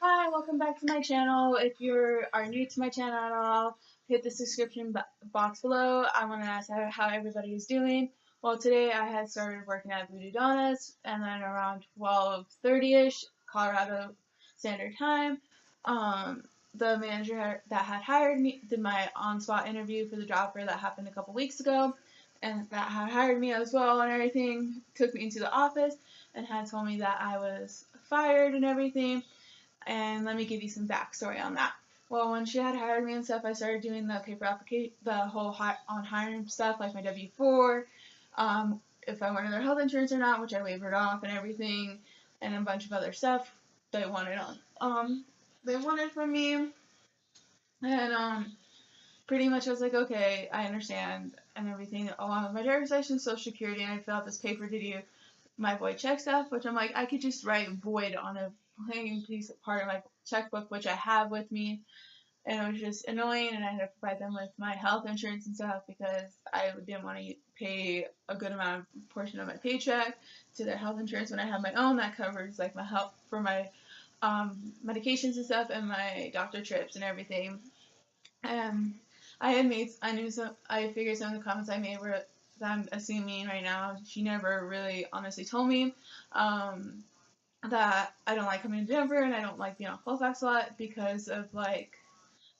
Hi, welcome back to my channel. If you are new to my channel at all, hit the subscription box below. I want to ask how everybody is doing. Well, today I had started working at Voodoo Doughnuts, and then around 12:30ish, Colorado Standard Time, the manager that had hired me did my on-spot interview for the job fair that happened a couple weeks ago, and that had hired me as well and everything, took me into the office and had told me that I was fired and everything. And let me give you some backstory on that. Well, when she had hired me and stuff, I started doing the paper application, the whole on hiring stuff, like my W-4, if I wanted their health insurance or not, which I wavered off and everything, and a bunch of other stuff they wanted they wanted from me, and pretty much I was like, okay, I understand and everything, along with my driver's license, social security, and I filled out this paper to do my void check stuff, which I'm like, I could just write void on a plain piece of part of my checkbook, which I have with me, and it was just annoying, and I had to provide them with my health insurance and stuff because I didn't want to pay a good amount of portion of my paycheck to their health insurance when I have my own that covers like my health for my medications and stuff and my doctor trips and everything. And I figured some of the comments I made were that I'm assuming right now. She never really honestly told me that I don't like coming to Denver and I don't like being on Colfax a lot because of like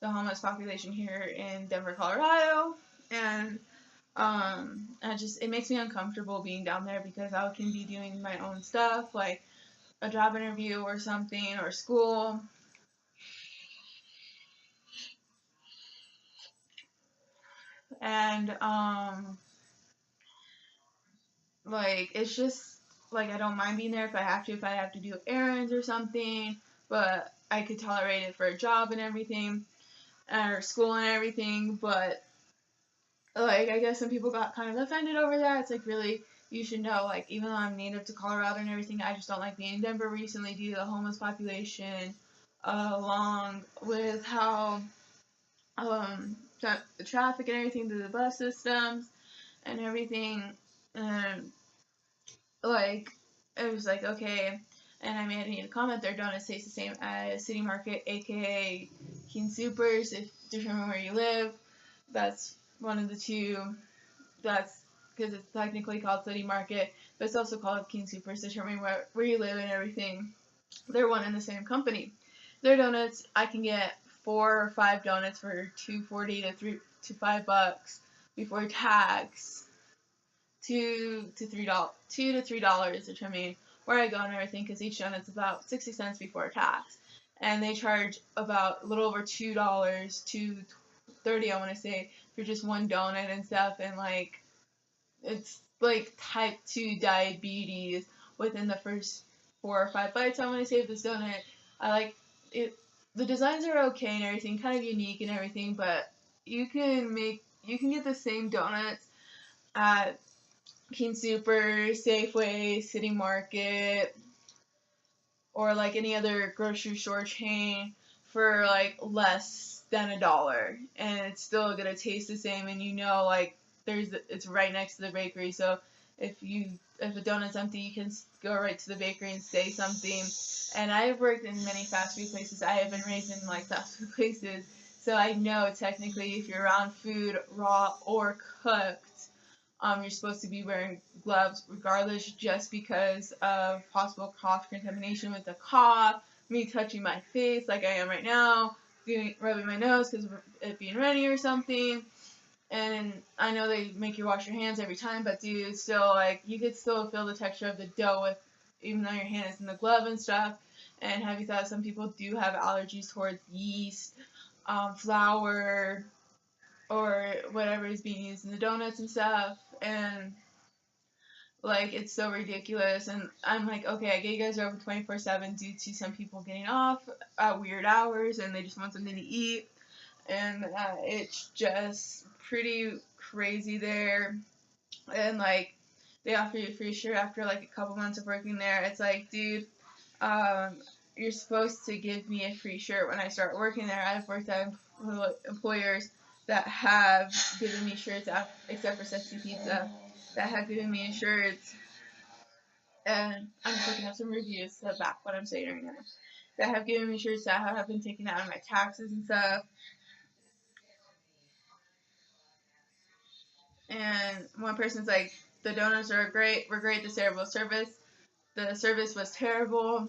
the homeless population here in Denver, Colorado, and it makes me uncomfortable being down there because I can be doing my own stuff like a job interview or something or school, and like it's just like I don't mind being there if I have to do errands or something, but I could tolerate it for a job and everything or school and everything, but like I guess some people got kind of offended over that. It's like, really, you should know, like, even though I'm native to Colorado and everything, I just don't like being in Denver recently due to the homeless population, along with how the traffic and everything through the bus systems and everything, and like it was like, okay. And I made a comment, their donuts taste the same as City Market, aka King Supers, if determine where you live. That's one of the two. That's because it's technically called City Market, but it's also called King Supers, determining where you live and everything. They're one and the same company. Their donuts, I can get 4 or 5 donuts for $2.40 to $5 before tax, $2 to $3, determining where I go and everything, because each donut's about 60 cents before tax, and they charge about a little over $2 to 30, I want to say, for just one donut and stuff, and like it's like type 2 diabetes within the first 4 or 5 bites. I want to say of this donut. I like it. The designs are okay and everything, kind of unique and everything, but you can get the same donuts at King Super, Safeway, City Market, or like any other grocery store chain for like less than $1, and it's still gonna taste the same. And like it's right next to the bakery, so if a donut's empty, you can go right to the bakery and say something. And I've worked in many fast food places. I have been raised in like fast food places, so I know technically if you're around food raw or cooked, you're supposed to be wearing gloves regardless, just because of possible cross contamination with the cough, me touching my face like I am right now, rubbing my nose because of it being runny or something. And I know they make you wash your hands every time, but dude, still, like, you could still feel the texture of the dough even though your hand is in the glove and stuff. And have you thought some people do have allergies towards yeast, flour, or whatever is being used in the donuts and stuff, and like it's so ridiculous. And I'm like, okay, I get you guys are open 24/7 due to some people getting off at weird hours and they just want something to eat, and it's just pretty crazy there. And like they offer you a free shirt after like a couple months of working there. It's like, dude, you're supposed to give me a free shirt when I start working there. I've worked at employers that have given me shirts, except for Sexy Pizza, that have given me shirts. And I'm just looking at some reviews to back what I'm saying right now. that have given me shirts that have been taken out of my taxes and stuff. And one person's like, the donuts are great, were great, the service was terrible.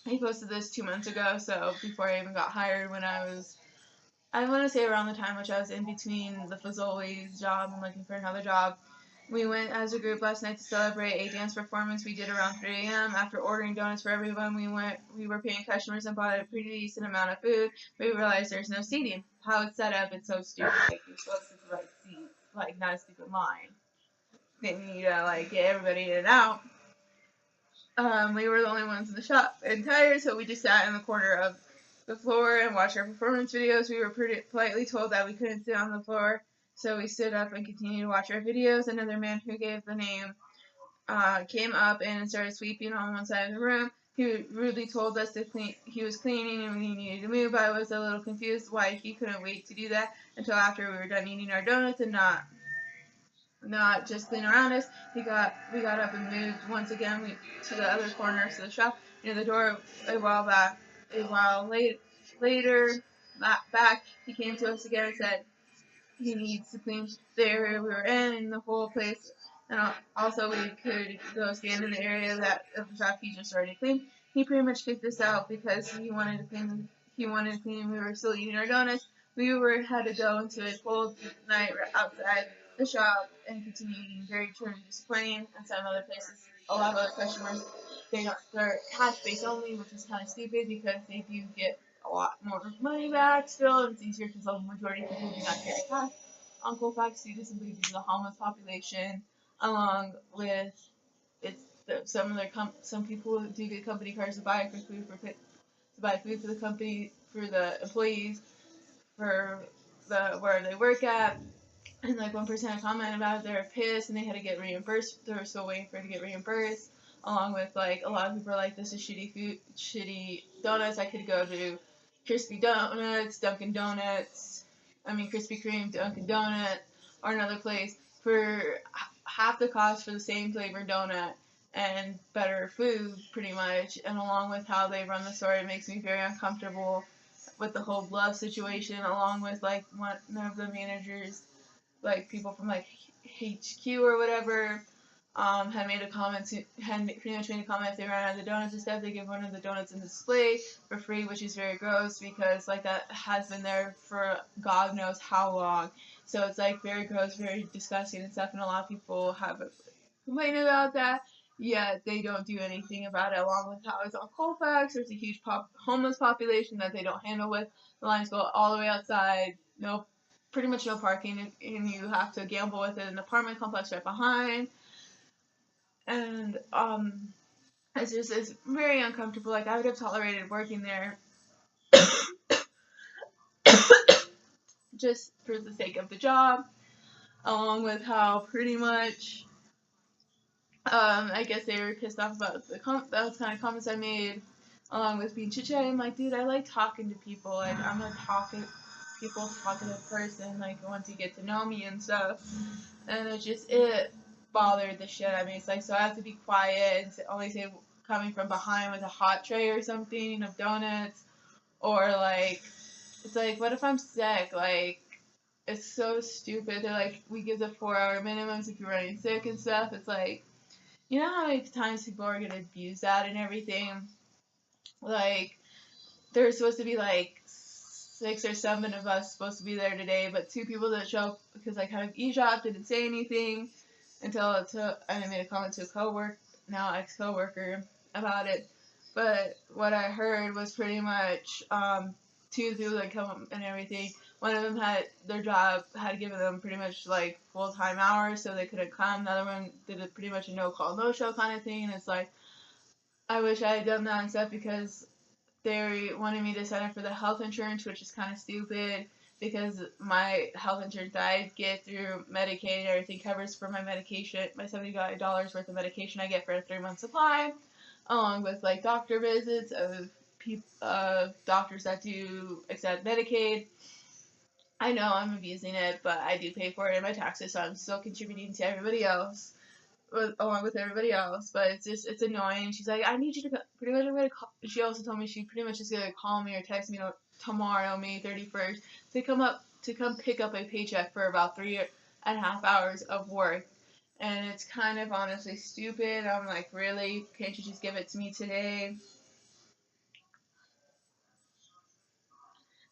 He posted this 2 months ago, so before I even got hired, when I want to say around the time which I was in between the Fazoli's job and looking for another job. We went as a group last night to celebrate a dance performance we did around 3 a.m. After ordering donuts for everyone, we were paying customers and bought a pretty decent amount of food. We realized there's no seating. How it's set up, it's so stupid. Like, you're supposed to sit the right seat, like, not a stupid line. They need to, like, get everybody in and out. We were the only ones in the shop and tired, so we just sat in the corner of the floor and watched our performance videos. We were pretty politely told that we couldn't sit on the floor, so we stood up and continued to watch our videos. Another man who gave the name came up and started sweeping on one side of the room. He rudely told us to clean. He was cleaning and we needed to move. I was a little confused why he couldn't wait to do that until after we were done eating our donuts and not just clean around us. We got up and moved once again to the other corners of the shop near the door. A while later, back, he came to us again and said he needs to clean the area we were in and the whole place. And also we could go stand in the area that of the shop he just already cleaned. He pretty much kicked us out because he wanted to clean. We were still eating our donuts. Had to go into a cold night outside the shop and continue eating. Very truly disappointing. And some other places, a lot of other customers, they're cash based only, which is kind of stupid because they do get a lot more money back still, and it's easier because the majority of people do not carry cash on Colfax due to simply due to the homeless population, along with some people do get company cars to buy food for the company, for the employees, for where they work at. And like one person had commented about it, they were pissed and they had to get reimbursed. They were still waiting for it to get reimbursed. Along with like a lot of people are like, this is shitty donuts. I could go to Krispy Donuts, Krispy Kreme, Dunkin' Donuts, or another place for half the cost for the same flavored donut and better food, pretty much. And along with how they run the store, it makes me very uncomfortable with the whole glove situation. Along with like one of the managers, like people from like HQ or whatever, had made a comment pretty much made a comment if they ran out of the donuts and stuff, they give one of the donuts in display for free, which is very gross because like that has been there for God knows how long. So it's like very gross, very disgusting and stuff, and a lot of people have complained about that. Yet they don't do anything about it. Along with how it's on Colfax, there's a huge homeless population that they don't handle with. The lines go all the way outside. Pretty much no parking, and you have to gamble with an apartment complex right behind. And it's very uncomfortable. Like I would have tolerated working there just for the sake of the job, along with how pretty much I guess they were pissed off about those kind of comments I made, along with being chit-chatting. I'm like, dude, I like talking to people. Like I'm a talkative person. Like once you get to know me and stuff, and it bothered the shit out of me. It's like, so I have to be quiet and only say coming from behind with a hot tray or something of donuts, or like, it's like, what if I'm sick? Like, it's so stupid. They're like, we give the 4-hour minimums if you're running sick and stuff. It's like, you know how many times people are gonna abuse that and everything? Like, there's supposed to be like 6 or 7 of us supposed to be there today, but 2 people didn't show up because I kind of eavesdropped, didn't say anything until I made a comment to a now ex-coworker, about it. But what I heard was pretty much 2 people that come and everything. One of them their job had given them pretty much like full-time hours, so they couldn't come. The other one did pretty much a no-call, no-show kind of thing. And it's like, I wish I had done that and stuff because they wanted me to sign up for the health insurance, which is kind of stupid because my health insurance that I get through Medicaid and everything covers for my medication, my $75 worth of medication I get for a 3-month supply, along with like doctor visits of doctors that do accept Medicaid. I know I'm abusing it, but I do pay for it in my taxes, so I'm still contributing to everybody else. along with everybody else, but it's annoying. She's like, I need you to pretty much. I'm gonna call. She also told me she pretty much is gonna call me or text me tomorrow, May 31st, to come pick up a paycheck for about 3.5 hours of work. And it's kind of honestly stupid. I'm like, really? Can't you just give it to me today?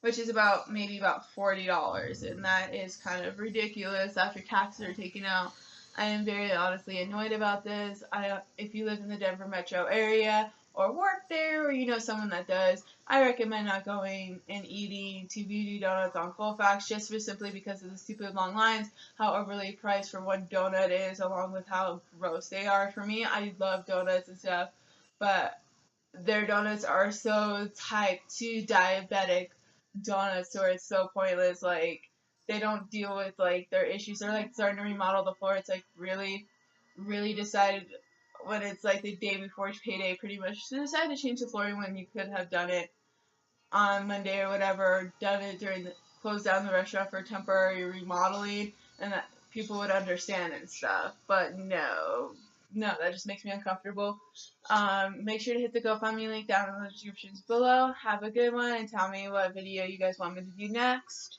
Which is maybe about $40, and that is kind of ridiculous after taxes are taken out. I am very honestly annoyed about this. If you live in the Denver metro area or work there, or you know someone that does, I recommend not going and eating to Voodoo Doughnuts on Colfax just simply because of the stupid long lines, how overly priced for one donut is, along with how gross they are. For me, I love donuts and stuff, but their donuts are so typed to diabetic donuts where it's so pointless. Like, they don't deal with like their issues. They're like starting to remodel the floor. It's like really, really decided when it's like the day before payday, pretty much to decide to change the flooring when you could have done it on Monday or whatever, or done it during close down the restaurant for temporary remodeling, and that people would understand and stuff. But no, that just makes me uncomfortable. Make sure to hit the GoFundMe link down in the descriptions below. Have a good one, and tell me what video you guys want me to do next.